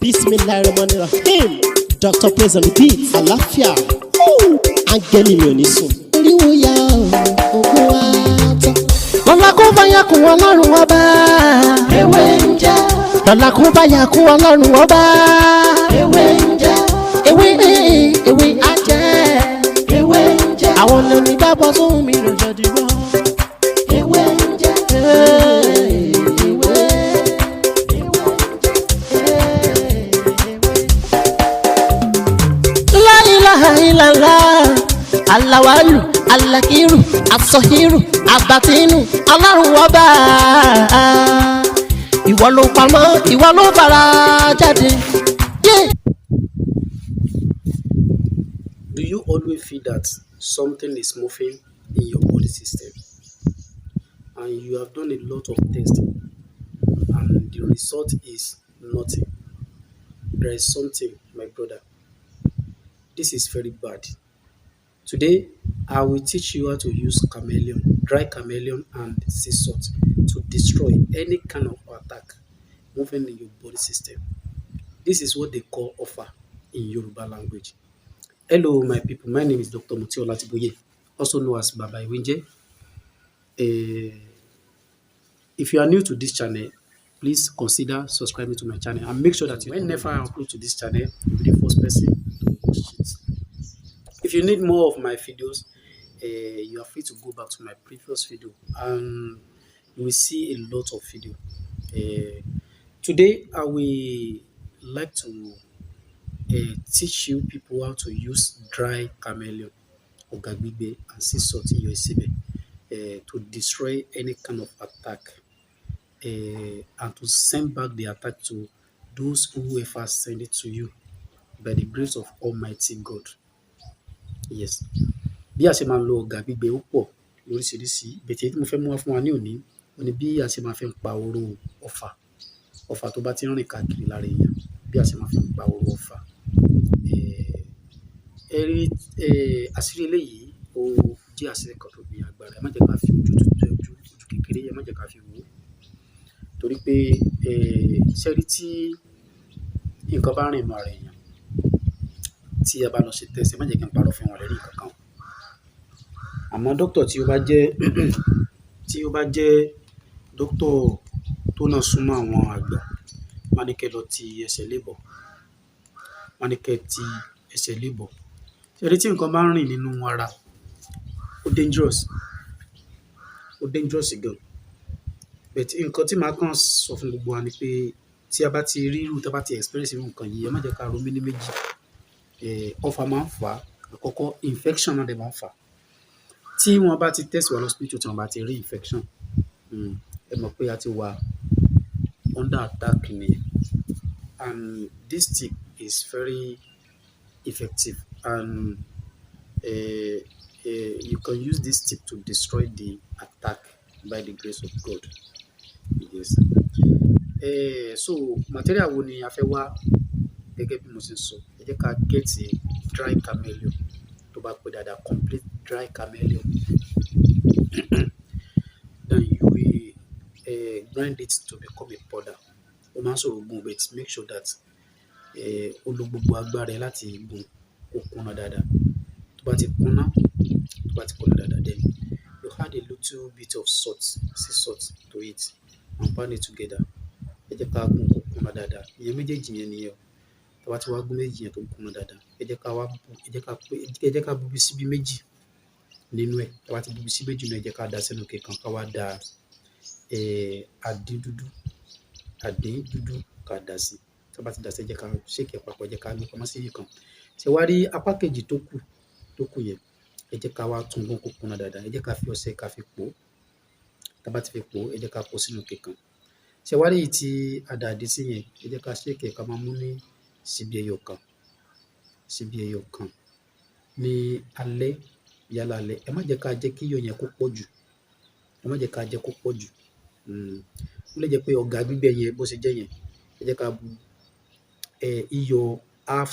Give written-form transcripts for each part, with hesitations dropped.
Bismillahirrahmanirrahim. Dr. Praise and Repeat. Àlàáfíà. Áńgẹ́lì mi ò ní sùn. Oríwo ya ògùn wa tán. Lọ́la kó bá yà kún Ọlọ́run ọba. Ewé ń jẹ́. Lọ́la kó bá yà kún Ọlọ́run ọba. Ewé ń jẹ́. Ewé á jẹ́. Ewé ń jẹ́. Àwọn lóní gbàgbọ́ sóhun mi lọ́jọ́ dìbò. Ewé ń jẹ́. Ilala alawalu alakiru asọhiru abatinu Ọlọ́run ọba ìwọ ló pamọ́ ìwọ ló fara jáde. Do you always feel that something is moving in your body system and you have done a lot of tests and the result is nothing? There is something, my brother. This is very bad. Today, I will teach you how to use chameleon, dry chameleon and sea salt to destroy any kind of attack moving in your body system. This is what they call OFAA in Yoruba language. Hello, my people. My name is Dr. Mutio Latiboye, also known as Baba Iwenje. If you are new to this channel, please consider subscribing to my channel and make sure that whenever I upload to this channel, you'll be the first person to watch it. If you need more of my videos, you are free to go back to my previous video and you will see a lot of video. Today, I will like to teach you people how to use dry chameleon, ogagbibe, and sea salt in your sebe to destroy any kind of attack and to send back the attack to those who first send it to you by the grace of Almighty God. Yes. Bí a ṣe máa lo ọ̀gá gbígbẹ ó pọ̀ lóríṣiríṣi bẹ̀tẹ̀ tí mo fẹ́ mú wá fún wa ní òní ó ní bí a ṣe máa fi ń pa oró ọfà tó bá ti ń rìn káàkiri lára èèyàn bí a ṣe máa fi ń pa oró ọfà. Àṣírí eléyìí ó jẹ́ àṣírí kan tó ní agbára. Ẹ má jẹ́ ká fi ojú kékeré, ẹ má jẹ́ ká fi wò ó torí pé ṣẹ́rí tí nǹkan bá rìn nínú ara èèyàn tí a bá lọ ṣe test, ẹ má jẹ́ kí n parọ́ fún wọn lẹ́rìí kankan. Àmọ́ dókítà tí ó bá jẹ́ dókítà tó náà súnmọ́ àwọn àgbà, wọ́n ní kẹ́ lọ ti ẹsẹ̀ lébọ̀. Ṣẹ́rí tí nǹkan bá ń rìn nínú ara ó dangerous gan. But nǹkan tí màá kàn sọ fún gbogbo wa ni pé tí a bá ti rí irú tí a bá ti experience irú nǹkan yìí, ẹ má jẹ́ ká ro mí ní méjì. Ọfà máa ń fà á, àkọ́kọ́ infection náà dẹ̀ máa ń fà á. Tí wọ́n bá ti test wa lọ hospital tí wọ́n bá ti rí infection, ẹ mọ̀ pé a ti wà under attack nìyẹn. And this tip is very effective and you can use this tip to destroy the attack by the grace of God. Yes. So material wo ni a fẹ́ wá gẹ́gẹ́ bí mo ṣe sọ, ẹ jẹ́ ká get a dry chameleon tó bá pẹ́ dáadáa, complete dry chameleon. Then you will grind it to become a powder. O máa ń sọ̀rọ̀ gun, but make sure that o lo gbogbo agbára láti gun kó kúnná dáadáa. Tó bá ti kúnná dáadáa, then you add a little bit of salt, sea salt to it and pound it together. Ẹ jẹ́ ká gun kó kúnná dáadáa. Ìyẹn méjèèjì yẹn nìyẹn. Tó bá ti wá gún méjì yẹn tó kúnná dáadáa, ẹ jẹ́ ká bu bí síbí méjì nínú ẹ̀. Tó bá ti bu bí síbí méjì nínú ẹ̀, ẹ jẹ́ ká dà sínú ike kan, ká wá da àdín dúdú ká dà sí. Tó bá ti dà sí, ẹ jẹ́ ká shake ẹ̀ papọ̀, ẹ jẹ́ ká gbé pamọ́ sí ibi kan. Ṣé wá rí apá kejì tó kù yẹn, ẹ jẹ́ ká wá tún gún kó kúnná dáadáa. Ẹ jẹ́ ká fi ọṣẹ ká fi pò. Tá bá ti fi pò, ẹ jẹ́ ká kó sínú ike kan. Ṣé wá rí èyí tí a dà àdín sí yẹn, ẹ jẹ́ ká shake ẹ̀ ká máa mú ní síbí ẹyọ kan ní alẹ́, yálà alẹ́. Ẹ má jẹ́ ká jẹ́ kí iyọ̀ yẹn kó pọ̀ jù. Ó lè jẹ́ pé ọ̀gá gbígbẹ yẹn bó ṣe jẹ́ yẹn, ẹ jẹ́ ká bu iyọ̀ half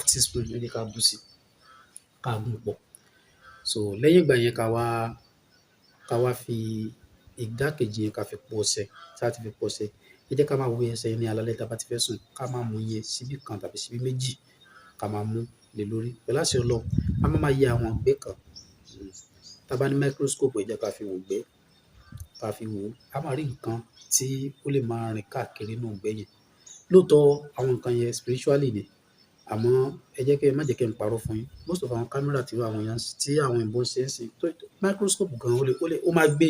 teaspoon, ẹ jẹ́ ká bu sí, ká gún pọ̀. So lẹ́yìn ìgbà yẹn ká wá fi ìdákejì yẹn ká fi po ọṣẹ. Tí a ti fi po ọṣẹ, ẹ ẹ jẹ́ ká máa wo ẹsẹ̀ yẹn ní alaalẹ́ tá a bá ti fẹ́ sùn, ká máa mú iye síbí kan tàbí síbí méjì ká máa mú lé lórí pẹ̀lú àṣẹ Ọlọ́run. A máa yẹ àwọn ìgbẹ́ kan tá a bá ní microscope, ẹ jẹ́ ká fi wò ìgbẹ́, ká fi wò a máa rí nǹkan tí ó lè máa rìn káàkiri nínú ìgbẹ́ yẹn. Lóòótọ́ àwọn nǹkan yẹn spiritually ni, àmọ́ ẹ jẹ́ kí ẹ má jẹ́ kí n parọ́ fún yín. Most of àwọn kámẹ́rà tí àwọn èèyàn tí àwọn òyìnbó ṣe ń sìn microscope gan ó máa gbé.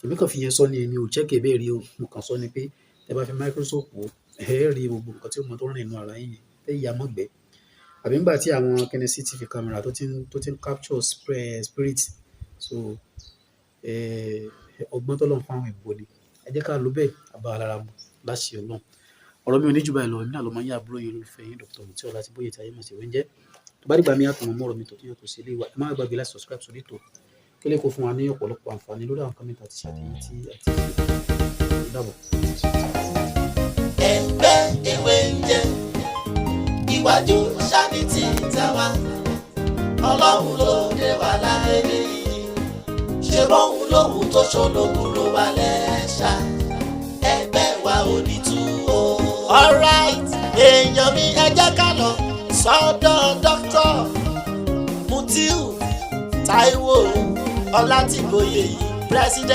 Èmi kàn fi yẹn sọ ni, èmi ò check bẹ́ẹ̀ rí o. Mo kàn sọ ni pé tẹ bá fi microscope wò ẹ rí gbogbo nǹkan tí ó mọ tó rìn nínú ara yín tẹ́ ìyá mọ́ gbẹ́. Àbí nígbà tí àwọn kíni CCTV camera tó ti ń capture spirit, so ọgbọ́n tó lọ́n fún àwọn ìbò ni. Ẹ jẹ́ ká ló bẹ́ẹ̀ àbá alára mu láṣẹ Ọlọ́run. Ọ̀rọ̀ mi ò ní jù báyìí lọ. Èmi náà ló máa ń yá àbúrò yín olólùfẹ́ yín Dr. Mutiu Ọlátìbóyè tí ayé mọ̀ sí Wẹ́ńjẹ́. Tó bá dìgbà mi àtọ̀mọ̀ mọ́rọ̀ mi tó tún yàtọ̀ sí ilé wa, ẹ má gbàgbé láti subscribe sórí ètò kí lè kó fún wa ní ọ̀pọ̀lọpọ̀ àǹfààní lórí àwọn kọ́mẹ́ntì àti ṣàtìyí tí àti ìdábọ̀. Ẹgbẹ́ ewé ń jẹ iwájú ṣáni tí tàwa Ọlọ́run ló dé wa láyé yìí, ṣe bóun lóhun tó ṣolókùrò wa lẹ́ṣà, ẹgbẹ́ wa ò ní tú o. Alright, èèyàn mi ẹ jẹ́ ká lọ sọ́dọ̀ Dr. Mutiu Taiwo Ọlátìbóyè yìí, president.